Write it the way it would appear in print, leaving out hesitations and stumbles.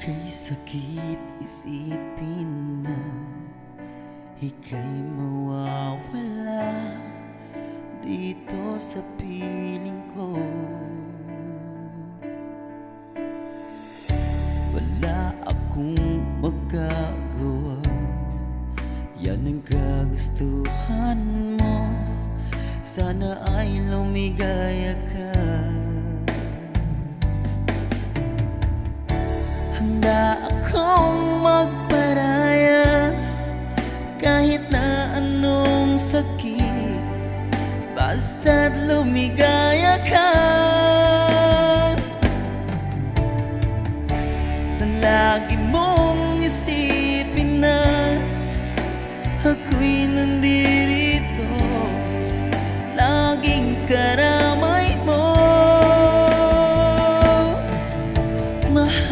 Kay sakit isipin na ika'y mawawala dito sa piling ko. Wala akong magagawa, yan ang kagustuhan mo. Sana ay lumigaya ka. Handa akong magparaya kahit na anong sakit, basta't lumigaya ka. Na lagi mong isipin